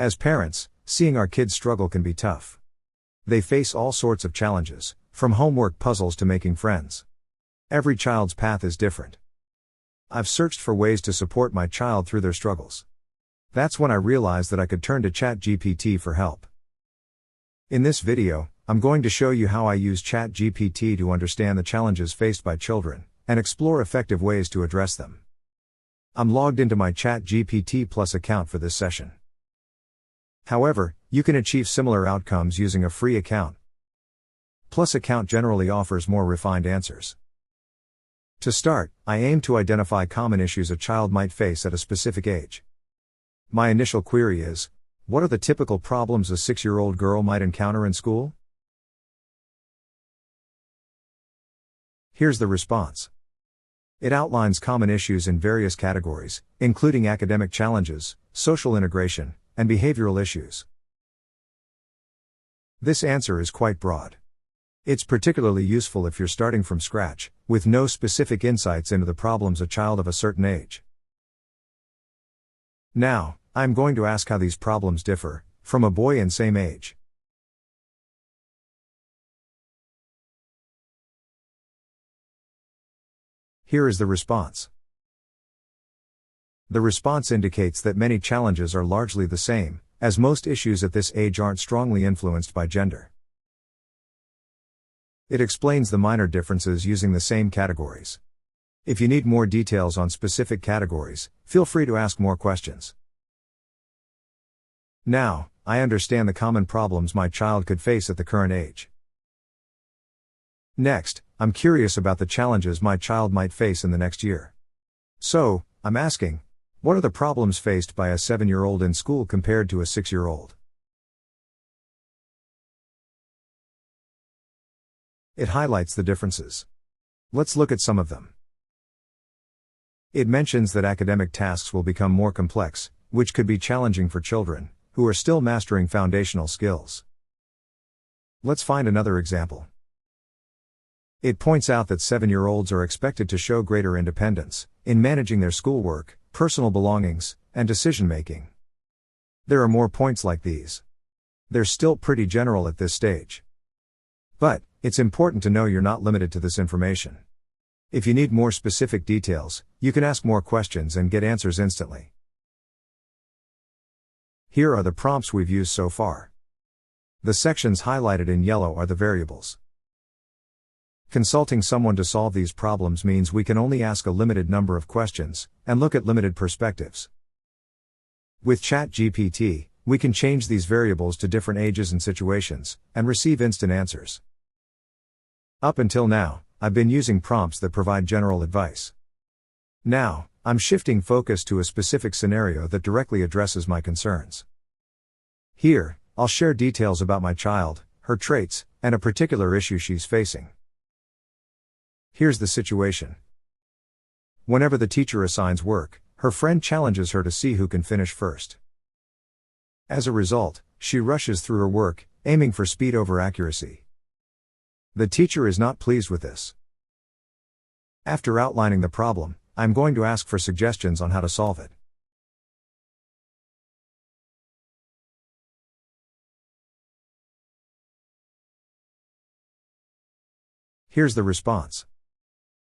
As parents, seeing our kids struggle can be tough. They face all sorts of challenges, from homework puzzles to making friends. Every child's path is different. I've searched for ways to support my child through their struggles. That's when I realized that I could turn to ChatGPT for help. In this video, I'm going to show you how I use ChatGPT to understand the challenges faced by children, and explore effective ways to address them. I'm logged into my ChatGPT Plus account for this session. However, you can achieve similar outcomes using a free account. Plus account generally offers more refined answers. To start, I aim to identify common issues a child might face at a specific age. My initial query is, what are the typical problems a 6-year-old girl might encounter in school? Here's the response. It outlines common issues in various categories, including academic challenges, social integration, and behavioral issues. This answer is quite broad. It's particularly useful if you're starting from scratch, with no specific insights into the problems a child of a certain age. Now, I'm going to ask how these problems differ from a boy in same age. Here is the response. The response indicates that many challenges are largely the same, as most issues at this age aren't strongly influenced by gender. It explains the minor differences using the same categories. If you need more details on specific categories, feel free to ask more questions. Now, I understand the common problems my child could face at the current age. Next, I'm curious about the challenges my child might face in the next year. So, I'm asking, what are the problems faced by a 7-year-old in school compared to a 6-year-old? It highlights the differences. Let's look at some of them. It mentions that academic tasks will become more complex, which could be challenging for children who are still mastering foundational skills. Let's find another example. It points out that 7-year-olds are expected to show greater independence in managing their schoolwork, personal belongings, and decision-making. There are more points like these. They're still pretty general at this stage. But, it's important to know you're not limited to this information. If you need more specific details, you can ask more questions and get answers instantly. Here are the prompts we've used so far. The sections highlighted in yellow are the variables. Consulting someone to solve these problems means we can only ask a limited number of questions, and look at limited perspectives. With ChatGPT, we can change these variables to different ages and situations, and receive instant answers. Up until now, I've been using prompts that provide general advice. Now, I'm shifting focus to a specific scenario that directly addresses my concerns. Here, I'll share details about my child, her traits, and a particular issue she's facing. Here's the situation. Whenever the teacher assigns work, her friend challenges her to see who can finish first. As a result, she rushes through her work, aiming for speed over accuracy. The teacher is not pleased with this. After outlining the problem, I'm going to ask for suggestions on how to solve it. Here's the response.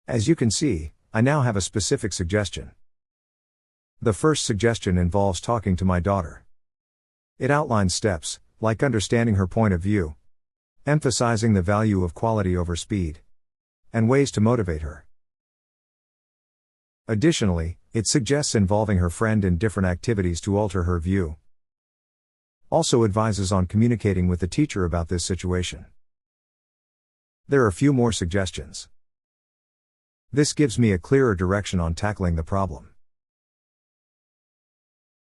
As you can see, I now have a specific suggestion. The first suggestion involves talking to my daughter. It outlines steps, like understanding her point of view, emphasizing the value of quality over speed, and ways to motivate her. Additionally, it suggests involving her friend in different activities to alter her view. Also advises on communicating with the teacher about this situation. There are a few more suggestions. This gives me a clearer direction on tackling the problem.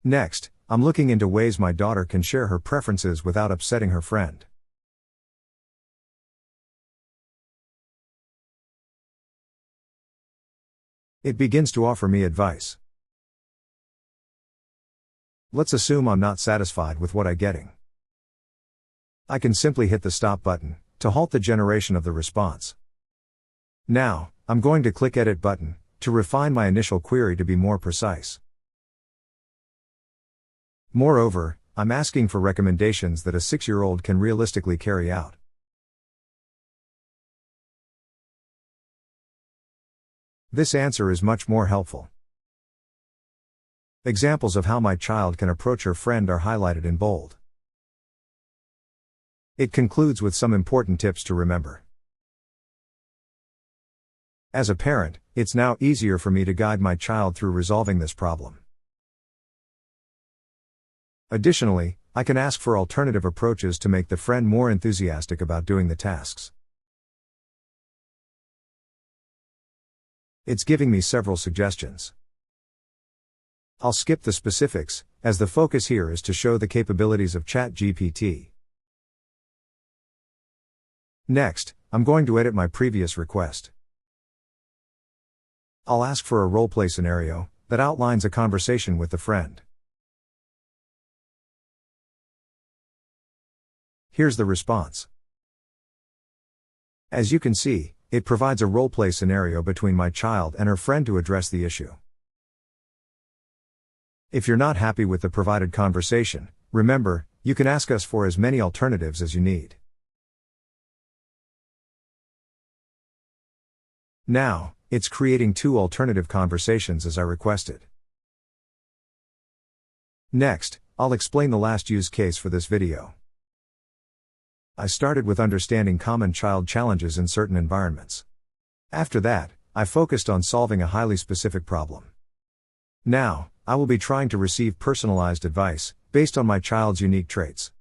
Next, I'm looking into ways my daughter can share her preferences without upsetting her friend. It begins to offer me advice. Let's assume I'm not satisfied with what I'm getting. I can simply hit the stop button to halt the generation of the response. Now, I'm going to click Edit button to refine my initial query to be more precise. Moreover, I'm asking for recommendations that a 6-year-old can realistically carry out. This answer is much more helpful. Examples of how my child can approach her friend are highlighted in bold. It concludes with some important tips to remember. As a parent, it's now easier for me to guide my child through resolving this problem. Additionally, I can ask for alternative approaches to make the friend more enthusiastic about doing the tasks. It's giving me several suggestions. I'll skip the specifics, as the focus here is to show the capabilities of ChatGPT. Next, I'm going to edit my previous request. I'll ask for a role-play scenario that outlines a conversation with the friend. Here's the response. As you can see, it provides a role-play scenario between my child and her friend to address the issue. If you're not happy with the provided conversation, remember, you can ask us for as many alternatives as you need. Now, it's creating 2 alternative conversations as I requested. Next, I'll explain the last use case for this video. I started with understanding common child challenges in certain environments. After that, I focused on solving a highly specific problem. Now, I will be trying to receive personalized advice, based on my child's unique traits.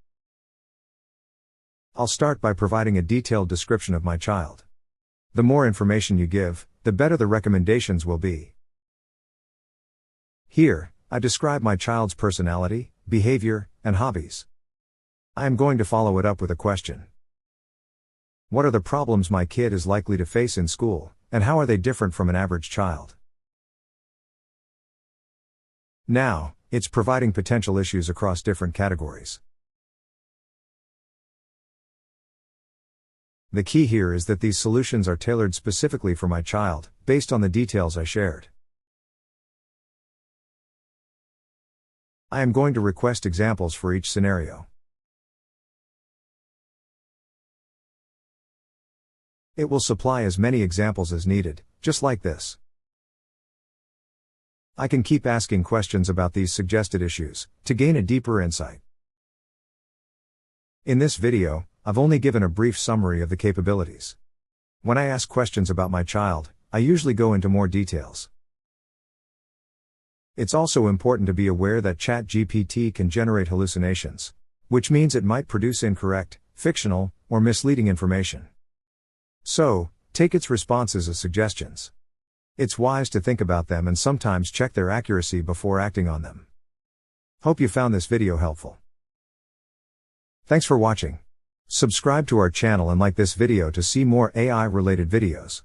I'll start by providing a detailed description of my child. The more information you give, the better the recommendations will be. Here, I describe my child's personality, behavior, and hobbies. I am going to follow it up with a question. What are the problems my kid is likely to face in school, and how are they different from an average child? Now, it's providing potential issues across different categories. The key here is that these solutions are tailored specifically for my child, based on the details I shared. I am going to request examples for each scenario. It will supply as many examples as needed, just like this. I can keep asking questions about these suggested issues, to gain a deeper insight. In this video, I've only given a brief summary of the capabilities. When I ask questions about my child, I usually go into more details. It's also important to be aware that ChatGPT can generate hallucinations, which means it might produce incorrect, fictional, or misleading information. So, take its responses as suggestions. It's wise to think about them and sometimes check their accuracy before acting on them. Hope you found this video helpful. Thanks for watching. Subscribe to our channel and like this video to see more AI-related videos.